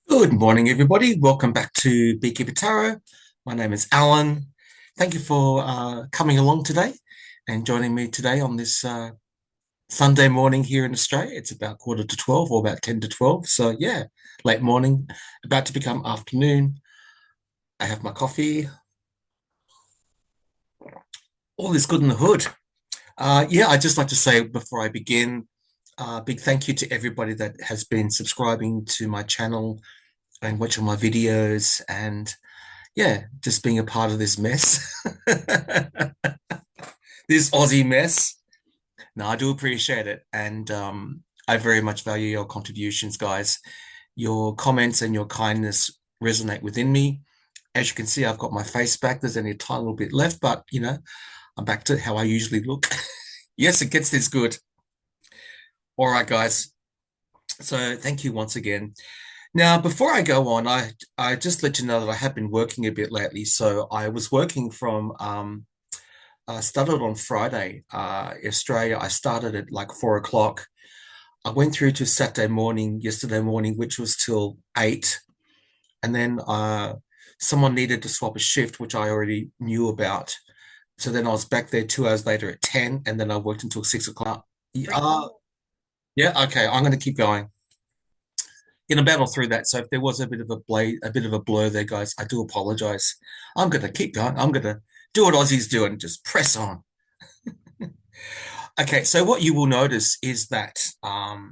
Good morning, everybody. Welcome back to Beekeeper Tarot. My name is Alan. Thank you for coming along today and joining me today on this Sunday morning here in Australia. It's about quarter to 12 or about 10 to 12. So, yeah, late morning, about to become afternoon. I have my coffee. All is good in the hood. Yeah, I'd just like to say before I begin, big thank you to everybody that has been subscribing to my channel and watching my videos and yeah, just being a part of this mess, this Aussie mess. No, I do appreciate it. And I very much value your contributions, guys. Your comments and your kindness resonate within me. As you can see, I've got my face back. There's only a tiny little bit left, but I'm back to how I usually look. Yes, it gets this good. All right, guys. So thank you once again. Now, before I go on, I just let you know that I have been working a bit lately. So I was working from I started on Friday, Australia. I started at like 4 o'clock. I went through to Saturday morning, yesterday morning, which was till 8. And then someone needed to swap a shift, which I already knew about. So then I was back there 2 hours later at 10, and then I worked until 6 o'clock. Yeah, okay, I'm going to keep going. In a battle through that. So if there was a bit of a bit of a blur there, guys, I do apologize. I'm going to keep going. I'm going to do what Aussies do and just press on. Okay, so what you will notice is that I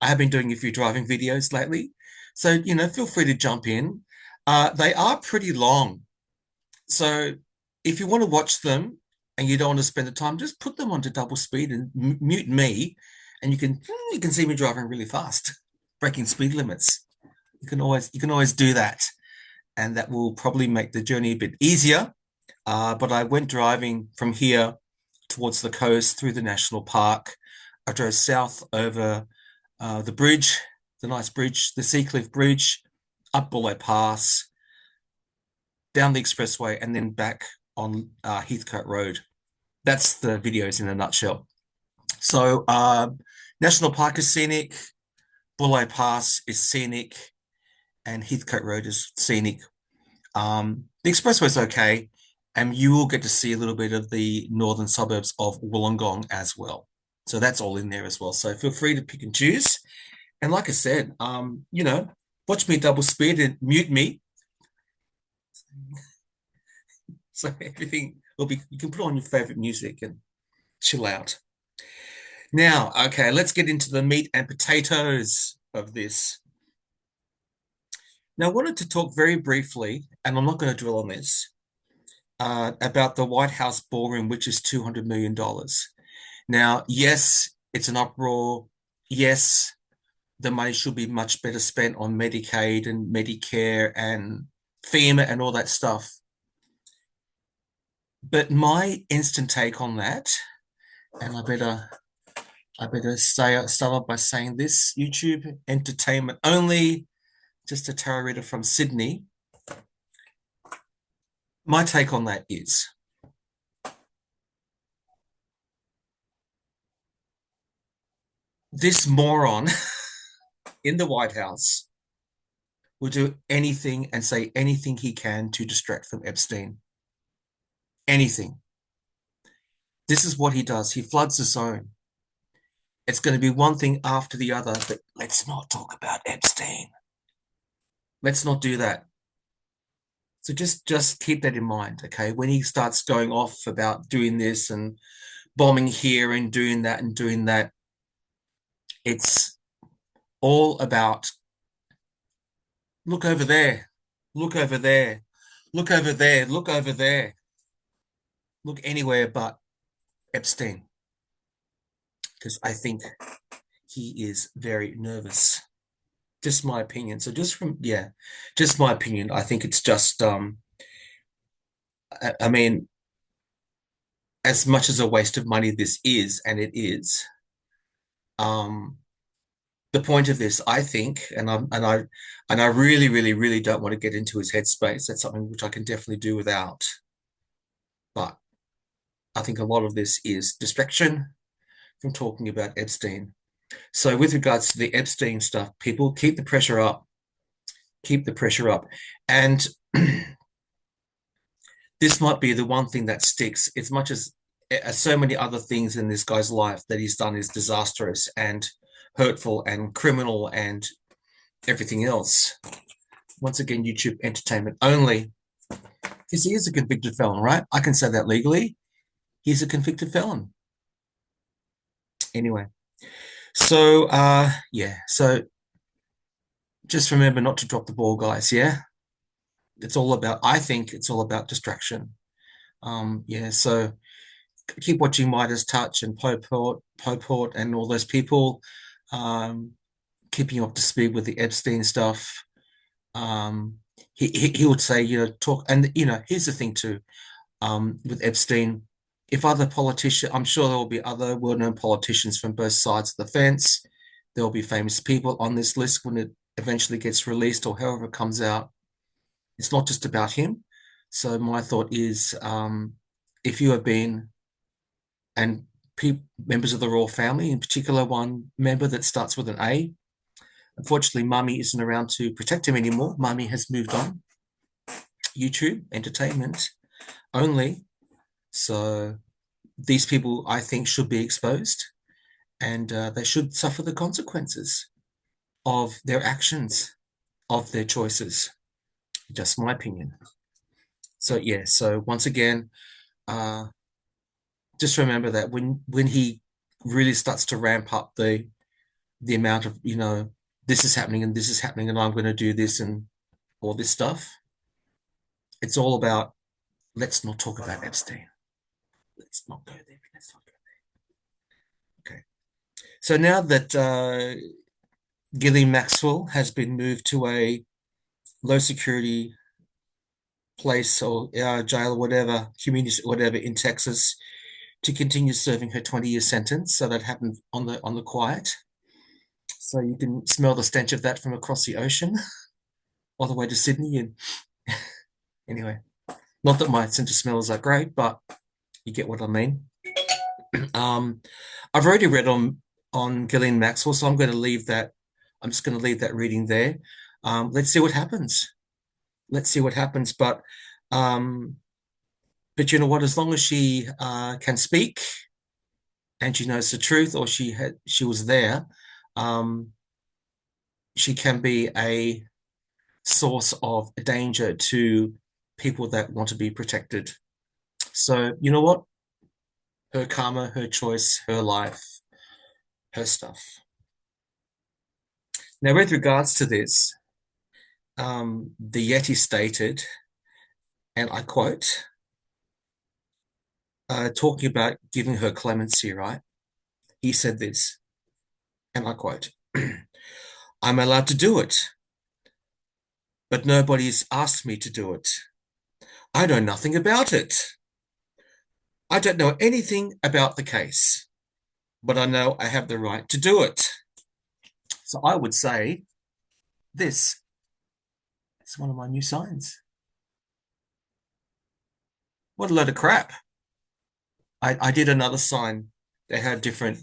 have been doing a few driving videos lately. So, feel free to jump in. They are pretty long. So if you want to watch them and you don't want to spend the time, just put them onto double speed and mute me, and you can see me driving really fast, breaking speed limits. You can always do that, and that will probably make the journey a bit easier. But I went driving from here towards the coast through the national park. I drove south over the bridge, the nice bridge, the Seacliff Bridge, up Bullo Pass, down the expressway, and then back on Heathcote Road. That's the videos in a nutshell. So, National Park is scenic, Bullo Pass is scenic, and Heathcote Road is scenic. The expressway is okay, and you will get to see a little bit of the northern suburbs of Wollongong as well. So that's all in there as well. So feel free to pick and choose. And like I said, watch me double speed and mute me. So everything will be, you can put on your favorite music and chill out. Now, okay, let's get into the meat and potatoes of this. Now, I wanted to talk very briefly, and I'm not going to dwell on this, about the White House ballroom, which is $200 million. Now, yes, it's an uproar. Yes, the money should be much better spent on Medicaid and Medicare and FEMA and all that stuff. But my instant take on that, and I better start off by saying this: YouTube entertainment only, just a tarot reader from Sydney. My take on that is this moron in the White House will do anything and say anything he can to distract from Epstein. Anything. This is what he does. He floods the zone. It's going to be one thing after the other, but let's not talk about Epstein. Let's not do that. So just keep that in mind, okay? When he starts going off about doing this and bombing here and doing that, it's all about look over there, look over there, look over there, look over there, look anywhere but Epstein, because I think he is very nervous. Just my opinion. So just my opinion. I think it's just I mean, as much as a waste of money this is, and it is, um, the point of this, I think, and I really, really, really don't want to get into his headspace. That's something which I can definitely do without. But I think a lot of this is distraction from talking about Epstein. So with regards to the Epstein stuff, people keep the pressure up, keep the pressure up. And this might be the one thing that sticks as much as so many other things in this guy's life that he's done is disastrous and hurtful and criminal and everything else. Once again, YouTube entertainment only. Because he is a convicted felon, right? I can say that legally. He's a convicted felon. Anyway, so yeah, so just remember not to drop the ball, guys. Yeah, I think it's all about distraction. Yeah, so keep watching Midas Touch and Poport and all those people, um, keeping you up to speed with the Epstein stuff. Um, he would say, talk, and here's the thing too, with Epstein, if other politicians, I'm sure there will be other well-known politicians from both sides of the fence. There will be famous people on this list when it eventually gets released or however it comes out. It's not just about him. So my thought is, if you have been and members of the royal family, in particular one member that starts with an A. Unfortunately, Mummy isn't around to protect him anymore. Mummy has moved on. YouTube entertainment only. So these people, I think, should be exposed, and they should suffer the consequences of their actions, of their choices. Just my opinion. So yeah. So once again, uh, just remember that when he really starts to ramp up the amount of, this is happening and this is happening and I'm going to do this and all this stuff. It's all about, let's not talk about Epstein. Let's not go there. Let's not go there. Okay. So now that Ghislaine Maxwell has been moved to a low security place or jail or whatever, community, whatever in Texas to continue serving her 20-year sentence. So that happened on the quiet. So you can smell the stench of that from across the ocean all the way to Sydney. And anyway, not that my sense of smell is that great, but you get what I mean. Um, I've already read on Ghislaine Maxwell, so I'm going to leave that. I'm just going to leave that reading there. Let's see what happens. Let's see what happens. Um, but you know what? As long as she can speak and she knows the truth, or she was there, um, she can be a source of danger to people that want to be protected. So you know what? Her karma, her choice, her life, her stuff. Now, with regards to this, the Yeti stated, and I quote, talking about giving her clemency, right? He said this, and I quote, I'm allowed to do it, but nobody's asked me to do it. I know nothing about it. I don't know anything about the case, but I know I have the right to do it. So I would say this is one of my new signs. What a load of crap. I did another sign that had different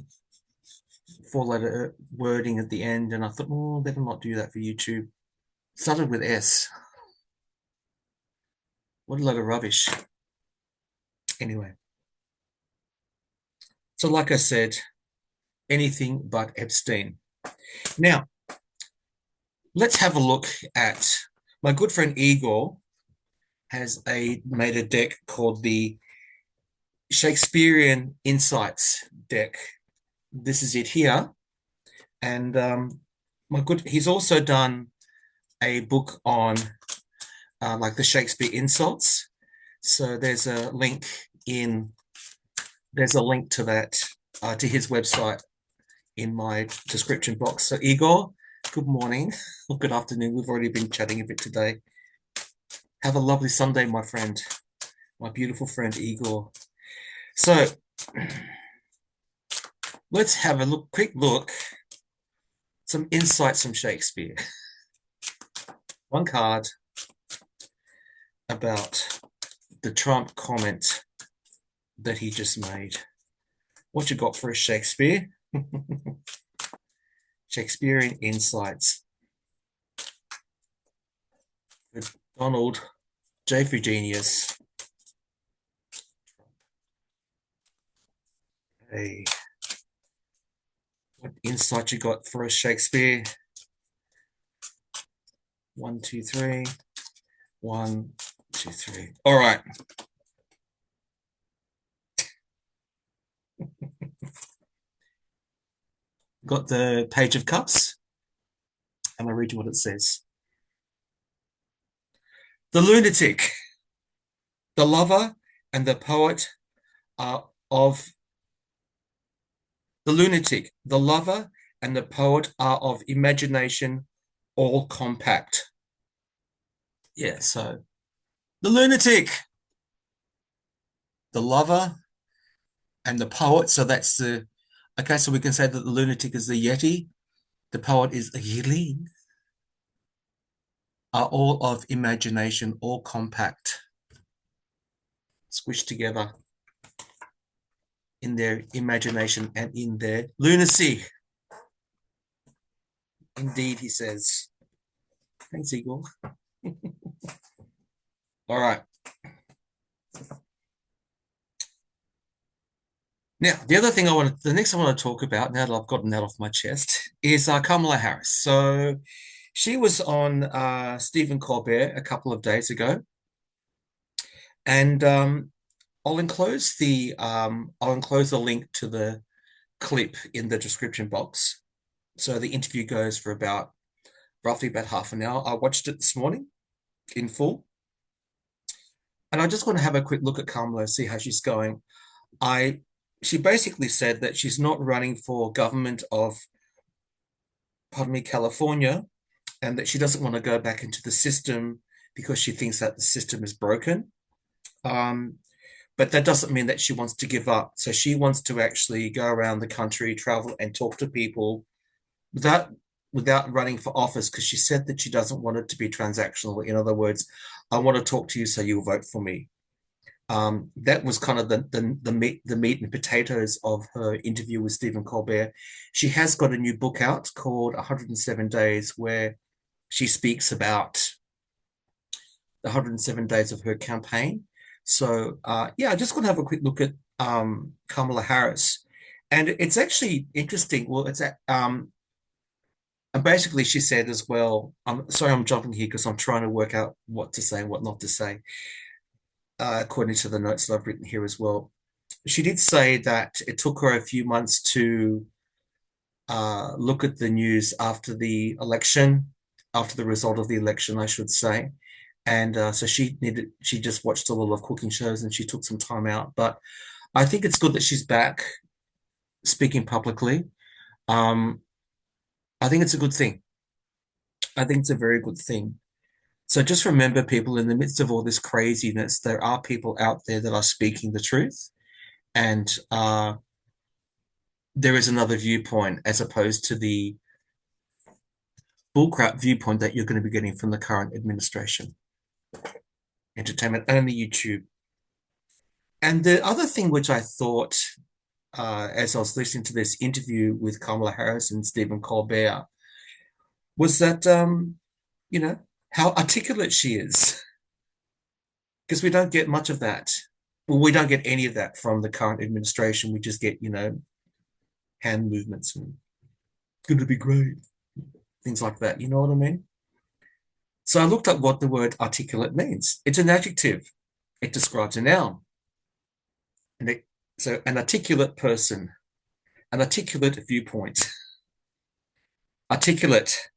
four-letter wording at the end, and I thought, oh, better not do that for YouTube. It started with S. What a load of rubbish. Anyway, so like I said, anything but Epstein. Now, let's have a look at my good friend Igor has made a deck called the Shakespearean Insights deck. This is it here. And he's also done a book on like the Shakespeare insults. So there's a link to that to his website in my description box. So Igor, good morning or good afternoon. We've already been chatting a bit today. Have a lovely Sunday, my friend, my beautiful friend Igor. So let's have a quick look, some insights from Shakespeare. One card about the Trump comment that he just made. What you got for us, Shakespeare? Shakespearean insights. Donald J. Genius. Hey, what insight you got for us, Shakespeare? 1, 2, 3. 1, 2, 3. All right. Got the Page of Cups. I'm going to read you what it says. The lunatic, the lover, and the poet are of the lunatic, the lover, and the poet are of imagination, all compact. Yeah, so the lunatic, the lover, and the poet. So that's the okay. So we can say that the lunatic is the Yeti, the poet is a Yilin, are all of imagination, all compact, squished together in their imagination and in their lunacy. Indeed, he says. Thanks, Igor. All right. Now, the other thing the next I want to talk about, now that I've gotten that off my chest, is Kamala Harris. So she was on Stephen Colbert a couple of days ago, and I'll enclose the link to the clip in the description box. So the interview goes for roughly about half an hour. I watched it this morning in full, and I just want to have a quick look at Kamala, see how she's going. She basically said that she's not running for government of, California, and that she doesn't want to go back into the system because she thinks that the system is broken. But that doesn't mean that she wants to give up. So she wants to actually go around the country, travel, and talk to people without running for office, because she said that she doesn't want it to be transactional. In other words, I want to talk to you, so you'll vote for me. That was kind of the meat and potatoes of her interview with Stephen Colbert. She has got a new book out called 107 Days, where she speaks about the 107 days of her campaign. So yeah, I just want to have a quick look at Kamala Harris, and it's actually interesting. Well, and basically she said as well. Sorry, I'm jumping here because I'm trying to work out what to say and what not to say, according to the notes that I've written here as well. She did say that it took her a few months to look at the news after the election, after the result of the election, I should say. And so she just watched a lot of cooking shows and she took some time out. But I think it's good that she's back speaking publicly. I think it's a good thing. I think it's a very good thing. So just remember, people, in the midst of all this craziness, there are people out there that are speaking the truth. And there is another viewpoint as opposed to the bullcrap viewpoint that you're going to be getting from the current administration. Entertainment only YouTube. And the other thing which I thought, as I was listening to this interview with Kamala Harris and Stephen Colbert, was that, how articulate she is. Because we don't get much of that. Well, we don't get any of that from the current administration. We just get, hand movements and going to be great, things like that. You know what I mean? So I looked up what the word articulate means. It's an adjective. It describes a noun. So an articulate person, an articulate viewpoint. Articulate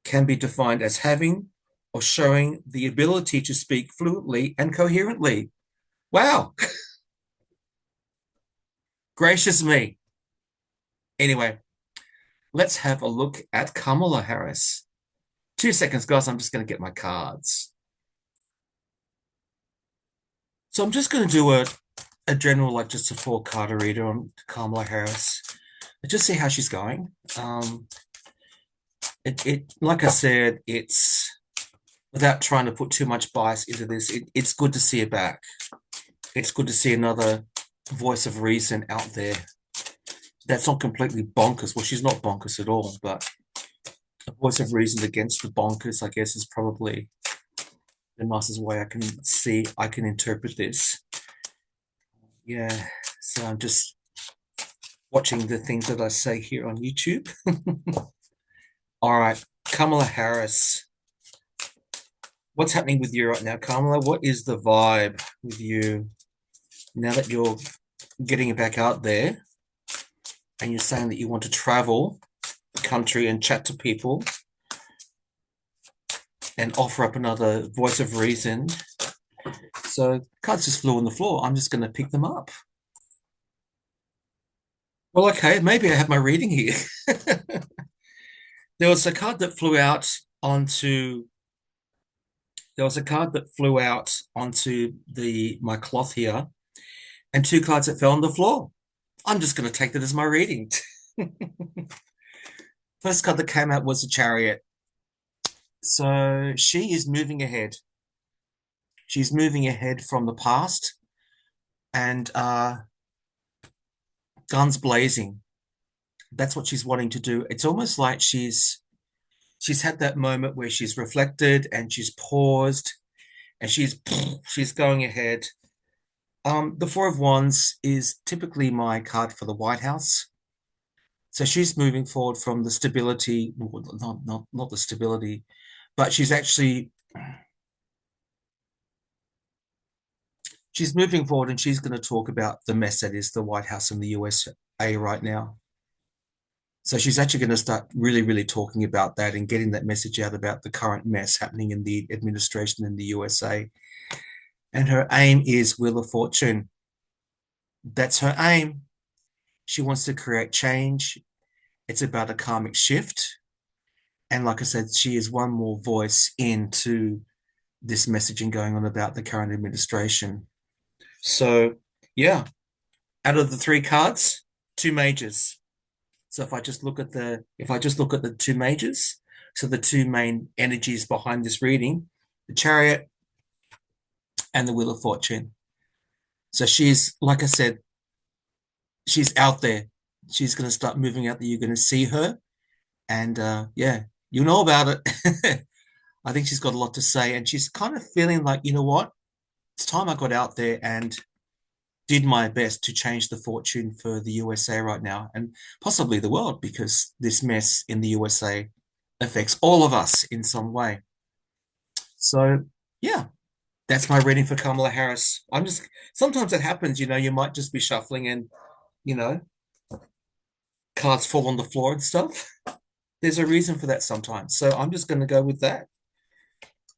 can be defined as having or showing the ability to speak fluently and coherently. Wow. Gracious me. Anyway, let's have a look at Kamala Harris. 2 seconds, guys. I'm just going to get my cards. So I'm just going to do a general, like just a 4-card reader on Kamala Harris. Just see how she's going. Like I said, it's without trying to put too much bias into this. It's good to see her back. It's good to see another voice of reason out there that's not completely bonkers. Well, she's not bonkers at all, but a voice of reason against the bonkers, I guess, is probably the nicest way I can interpret this. Yeah. So I'm just watching the things that I say here on YouTube. All right, Kamala Harris. What's happening with you right now, Kamala? What is the vibe with you now that you're getting back out there and you're saying that you want to travel the country and chat to people and offer up another voice of reason? So cards just flew on the floor. I'm just going to pick them up. Well, okay, maybe I have my reading here. There was a card that flew out onto there was a card that flew out onto the my cloth here, and two cards that fell on the floor. I'm just going to take that as my reading. First card that came out was the Chariot. So she is moving ahead. She's moving ahead from the past and guns blazing. That's what she's wanting to do. It's almost like she's had that moment where she's reflected and she's paused and she's going ahead. The Four of Wands is typically my card for the White House. So she's moving forward from the stability, well, not the stability, but she's moving forward and she's going to talk about the mess that is the White House and the USA right now. So she's actually going to start really, really talking about that and getting that message out about the current mess happening in the administration in the USA. And her aim is Wheel of Fortune. That's her aim. She wants to create change. It's about a karmic shift. And like I said, she is one more voice into this messaging going on about the current administration. So, yeah, out of the three cards, two majors. So if I just look at the two majors, so the two main energies behind this reading, the Chariot and the Wheel of Fortune. So she's, like I said, she's out there. She's going to start moving out there. You're going to see her. And yeah, you know about it. I think she's got a lot to say. And she's kind of feeling like, you know what? It's time I got out there and did my best to change the fortune for the USA right now and possibly the world because this mess in the USA affects all of us in some way. So, yeah, that's my reading for Kamala Harris. Sometimes it happens, you might just be shuffling and, you know, cards fall on the floor and stuff. There's a reason for that sometimes. So I'm just going to go with that.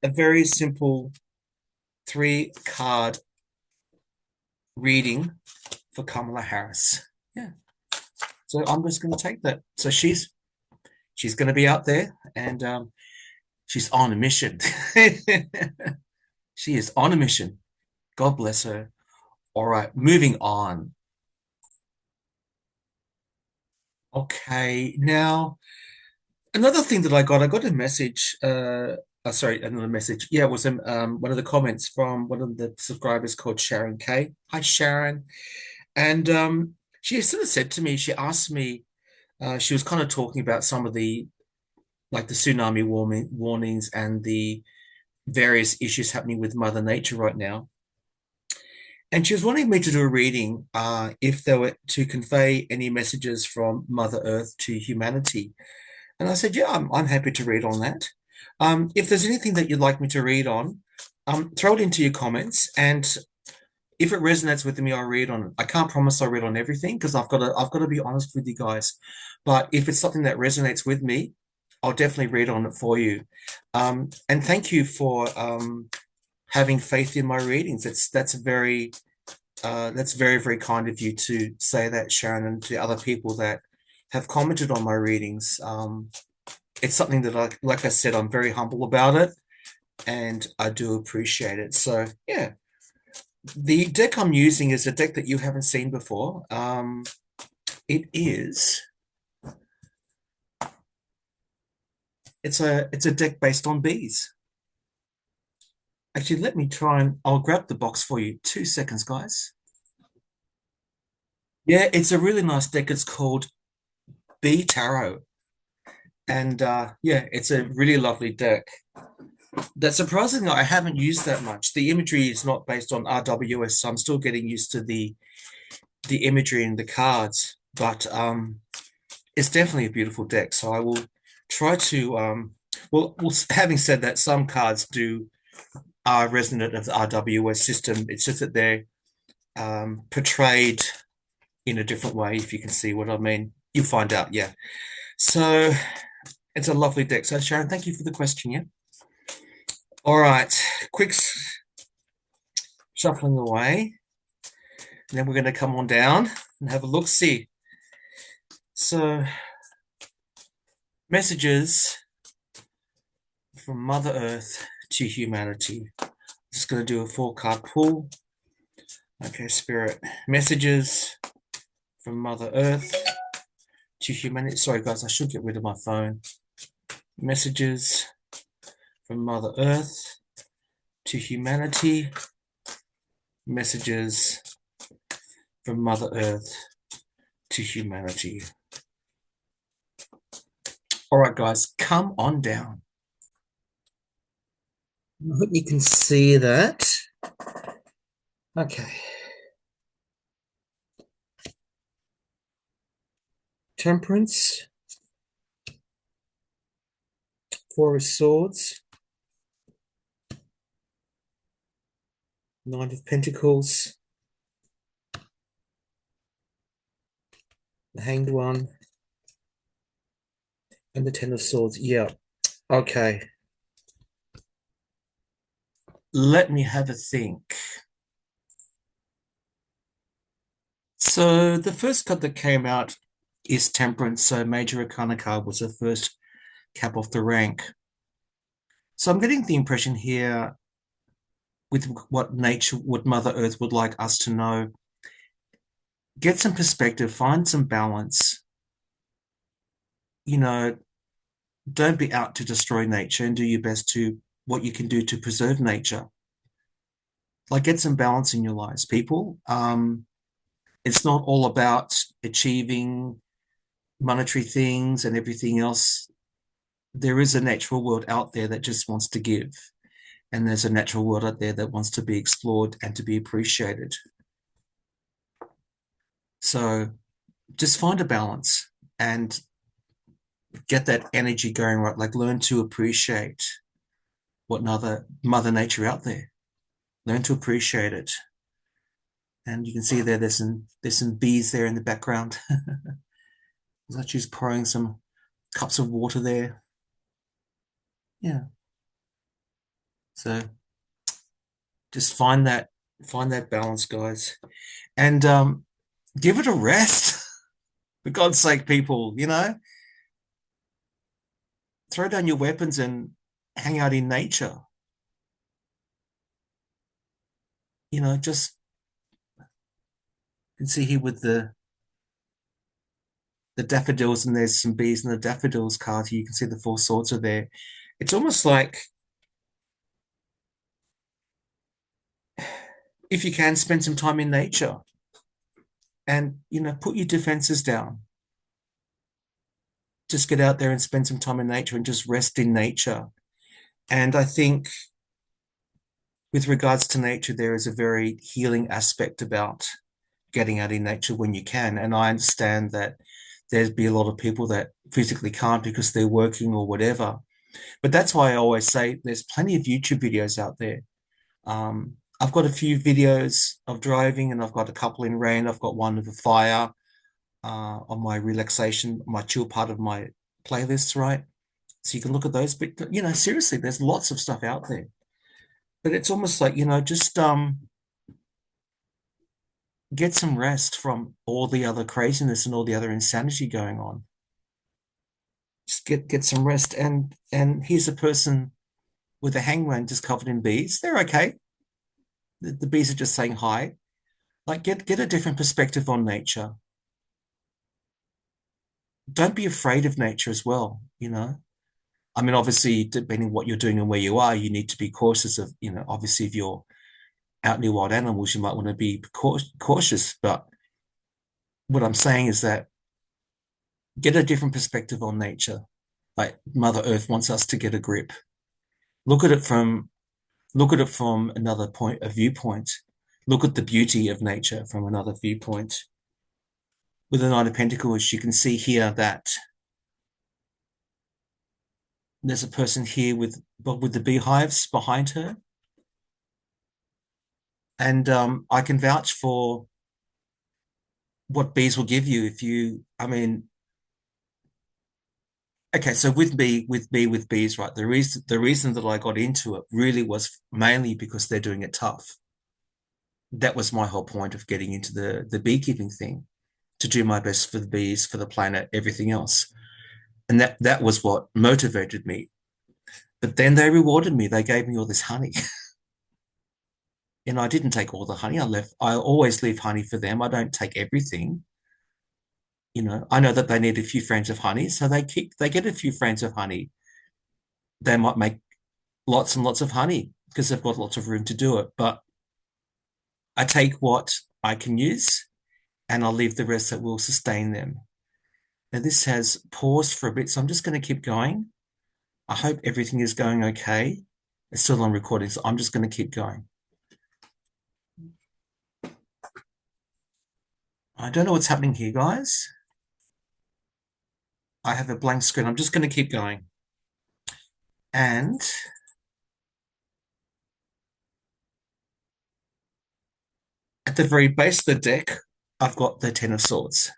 A very simple three-card reading for Kamala Harris. Yeah. So I'm just going to take that. So she's going to be out there and she's on a mission. She is on a mission. God bless her. All right, moving on. Okay, now another thing that I got a message. Sorry, another message. Yeah, it was one of the comments from one of the subscribers called Sharon K. Hi, Sharon. And she sort of said to me, she asked me, she was kind of talking about some of the like the tsunami warnings and the various issues happening with Mother Nature right now. And she was wanting me to do a reading if they were to convey any messages from Mother Earth to humanity. And I said, yeah, I'm happy to read on that. If there's anything that you'd like me to read on, throw it into your comments. And if it resonates with me, I'll read on it. I can't promise I'll read on everything because I've got to be honest with you guys. But if it's something that resonates with me, I'll definitely read on it for you. And thank you for having faith in my readings. That's very, very kind of you to say that, Sharon, and to other people that have commented on my readings. It's something that like I said, I'm very humble about it, and I do appreciate it. So yeah, the deck I'm using is a deck that you haven't seen before. It's a deck based on bees. Actually, let me try and I'll grab the box for you. 2 seconds, guys. Yeah, it's a really nice deck. It's called B Tarot. And yeah, it's a really lovely deck. That surprisingly, I haven't used that much. The imagery is not based on RWS, so I'm still getting used to the imagery and the cards. But it's definitely a beautiful deck. So I will try to well, having said that, some cards do are resonant of the RWS system. It's just that they're portrayed in a different way, if you can see what I mean. You'll find out, yeah. So it's a lovely deck. So Sharon, thank you for the question, yeah. All right, quick shuffling away. And then we're going to come on down and have a look, see. So messages from Mother Earth to humanity. Just going to do a 4 card pull. Okay, Spirit. Messages from Mother Earth to humanity. Sorry, guys, I should get rid of my phone. Messages from Mother Earth to humanity. Messages from Mother Earth to humanity. All right, guys, come on down. I hope you can see that. Okay. Temperance, 4 of Swords, 9 of Pentacles, the Hanged One, and the 10 of Swords. Yeah. Okay. Let me have a think. So the first card that came out is Temperance. So Major Arcana card was the first cap off the rank. So I'm getting the impression here with what nature, what Mother Earth would like us to know. Get some perspective, find some balance. You know, don't be out to destroy nature and do your best to what you can do to preserve nature. Like get some balance in your lives, people. It's not all about achieving monetary things and everything else. There is a natural world out there that just wants to give. And there's a natural world out there that wants to be explored and to be appreciated. So just find a balance and get that energy going right. Like learn to appreciate what another Mother Nature out there. Learn to appreciate it. And you can see there's some bees there in the background. Like she's pouring some cups of water there. Yeah. So just find that balance, guys. And give it a rest. For God's sake, people, throw down your weapons and hang out in nature. Just you can see here with the daffodils, and there's some bees in the daffodils card here. You can see the 4 swords are there. It's almost like if you can spend some time in nature and put your defenses down. Just get out there and spend some time in nature and just rest in nature. And I think with regards to nature, there is a very healing aspect about getting out in nature when you can. And I understand that there'd be a lot of people that physically can't because they're working or whatever. But that's why I always say there's plenty of YouTube videos out there. I've got a few videos of driving, and I've got a couple in rain. I've got one of a fire on my relaxation, my chill part of my playlists, right? So you can look at those. But seriously, there's lots of stuff out there. But it's almost like, just get some rest from all the other craziness and all the other insanity going on. Just get some rest. And here's a person with a hangman just covered in bees. They're okay. The bees are just saying hi. Like get a different perspective on nature. Don't be afraid of nature as well. I mean, obviously, depending what you're doing and where you are, you need to be cautious of, obviously, if you're out near wild animals, you might want to be cautious. But what I'm saying is that get a different perspective on nature. Like Mother Earth wants us to get a grip. Look at it from look at it from another point, a viewpoint. Look at the beauty of nature from another viewpoint. With the Knight of Pentacles, you can see here that there's a person here with the beehives behind her, and I can vouch for what bees will give you if you. I mean, okay, so with bees, right? The reason that I got into it really was mainly because they're doing it tough. That was my whole point of getting into the beekeeping thing, to do my best for the bees, for the planet, everything else. And that was what motivated me. But then they rewarded me. They gave me all this honey. And I didn't take all the honey. I always leave honey for them. I don't take everything. I know that they need a few frames of honey, so they get a few frames of honey. They might make lots and lots of honey because they've got lots of room to do it. But I take what I can use and I'll leave the rest that will sustain them. Now this has paused for a bit, so I'm just going to keep going. I hope everything is going okay. It's still on recording, so I'm just going to keep going. I don't know what's happening here, guys. I have a blank screen. I'm just going to keep going. And at the very base of the deck, I've got the Ten of Swords.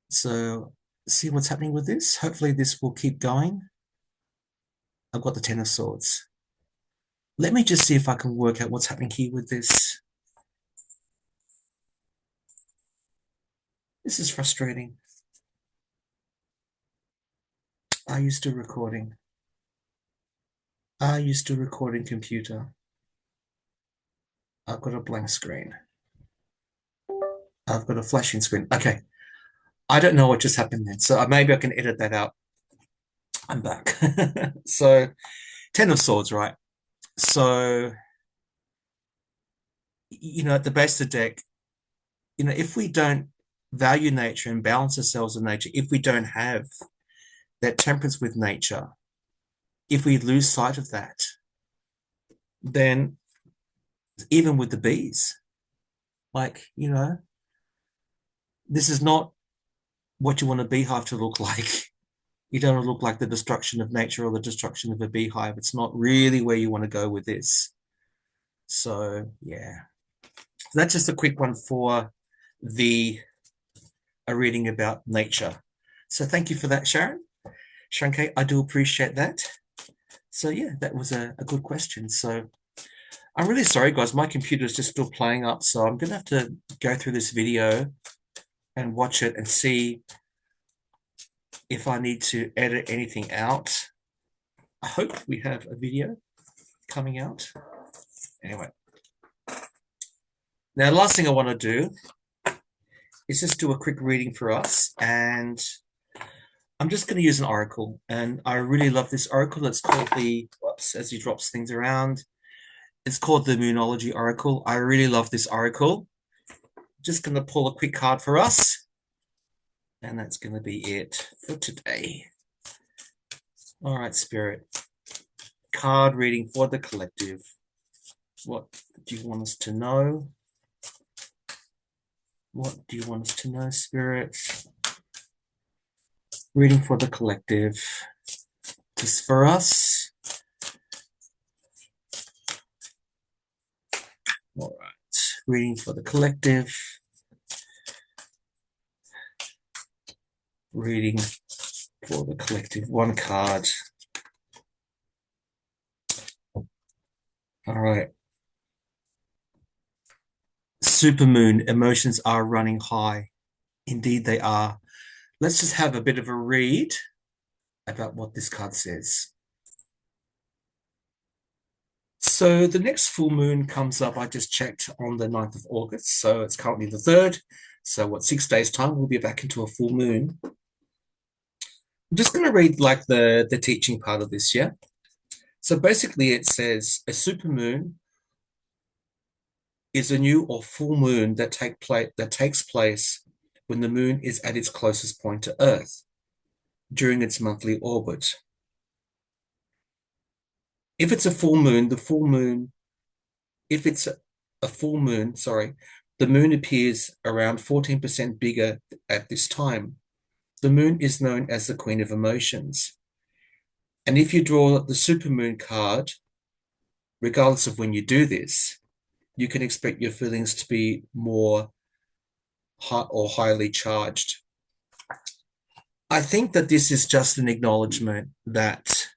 So see what's happening with this. Hopefully this will keep going. I've got the Ten of Swords. Let me just see if I can work out what's happening here with this. This is frustrating. Are you still recording? Are you still recording, computer? I've got a blank screen. I've got a flashing screen. Okay. I don't know what just happened then. So maybe I can edit that out. I'm back. So, Ten of Swords, right? So, at the base of the deck, if we don't value nature and balance ourselves with nature, if we don't have that temperance with nature, if we lose sight of that, then even with the bees, like, this is not what you want a beehive to look like. You don't want to look like the destruction of nature or the destruction of a beehive. It's not really where you want to go with this. So, yeah. That's just a quick one for the a reading about nature. So thank you for that, Sharon. Sharon K, I do appreciate that. So yeah, that was a good question. So I'm really sorry, guys. My computer is just still playing up, so I'm gonna have to go through this video and watch it and see if I need to edit anything out. I hope we have a video coming out. Anyway. Now, the last thing I want to do is just do a quick reading for us. And I'm just going to use an oracle. And I really love this oracle. It's called as he drops things around, it's called the Moonology Oracle. I really love this oracle. Just going to pull a quick card for us. And that's going to be it for today. All right, Spirit. Card reading for the collective. What do you want us to know? What do you want us to know, Spirit? Reading for the collective. Just for us. All right. Reading for the collective. Reading for the collective. One card. All right. Supermoon, emotions are running high. Indeed, they are. Let's just have a bit of a read about what this card says. So the next full moon comes up, I just checked, on the 9th of August. So it's currently the 3rd. So 6 days' time, we'll be back into a full moon. I'm just going to read like the teaching part of this, yeah? So basically it says a supermoon is a new or full moon that takes place when the moon is at its closest point to Earth during its monthly orbit. If it's a full moon, if it's a full moon, sorry, the moon appears around 14% bigger at this time. The moon is known as the Queen of Emotions. And if you draw the supermoon card, regardless of when you do this, you can expect your feelings to be more hot or highly charged. I think that this is just an acknowledgement that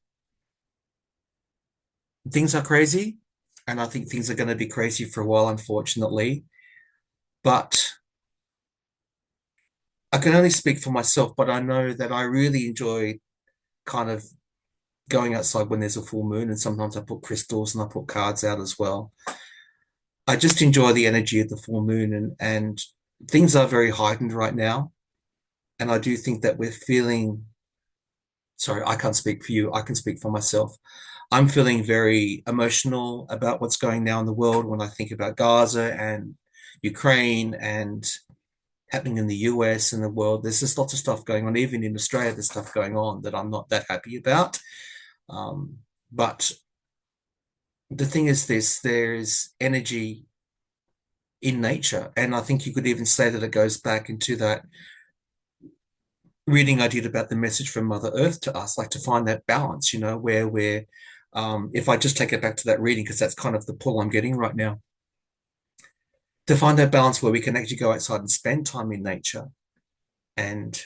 things are crazy, and I think things are going to be crazy for a while, unfortunately. But I can only speak for myself, but I know that I really enjoy kind of going outside when there's a full moon, and sometimes I put crystals and I put cards out as well. I just enjoy the energy of the full moon, and things are very heightened right now. And I do think that we're feeling, sorry, I can't speak for you, I can speak for myself. I'm feeling very emotional about what's going now in the world when I think about Gaza and Ukraine and happening in the US and the world. There's just lots of stuff going on. Even in Australia, there's stuff going on that I'm not that happy about. But the thing is this, there's energy in nature. And I think you could even say that it goes back into that reading I did about the message from Mother Earth to us, like to find that balance, where we're, if I just take it back to that reading, because that's kind of the pull I'm getting right now, to find that balance where we can actually go outside and spend time in nature and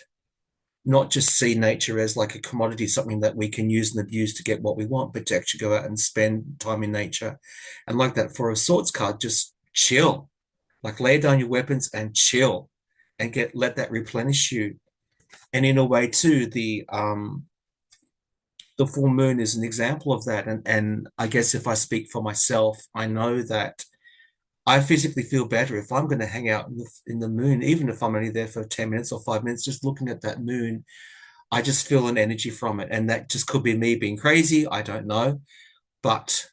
not just see nature as like a commodity, something that we can use and abuse to get what we want, but to actually go out and spend time in nature. And like that for a swords card, just chill, like lay down your weapons and chill and let that replenish you. And in a way too, the full moon is an example of that. And I guess if I speak for myself, I know that I physically feel better if I'm going to hang out in the moon, even if I'm only there for 10 minutes or 5 minutes, just looking at that moon. I just feel an energy from it. And that just could be me being crazy. I don't know. But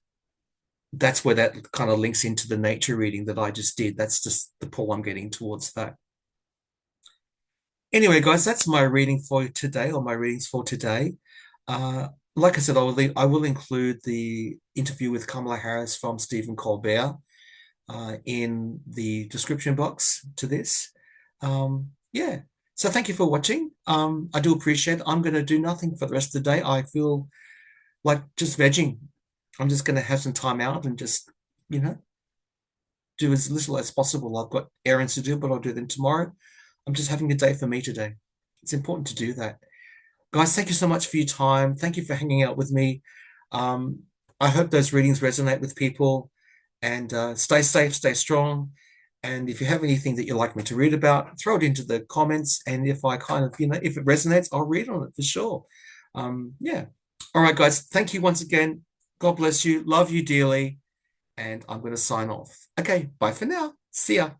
that's where that kind of links into the nature reading that I just did. That's just the pull I'm getting towards that. Anyway, guys, that's my reading for today, or my readings for today. Like I said, I will include the interview with Kamala Harris from Stephen Colbert in the description box to this. Yeah. So thank you for watching. I do appreciate it. I'm going to do nothing for the rest of the day. I feel like just vegging. I'm just going to have some time out and just, you know, do as little as possible. I've got errands to do, but I'll do them tomorrow. I'm just having a day for me today. It's important to do that. Guys, thank you so much for your time. Thank you for hanging out with me. Um, I hope those readings resonate with people, and stay safe, stay strong. And if you have anything that you'd like me to read about, throw it into the comments. And if I kind of, if it resonates, I'll read on it for sure. Yeah. All right, guys. Thank you once again. God bless you. Love you dearly. And I'm going to sign off. Okay. Bye for now. See ya.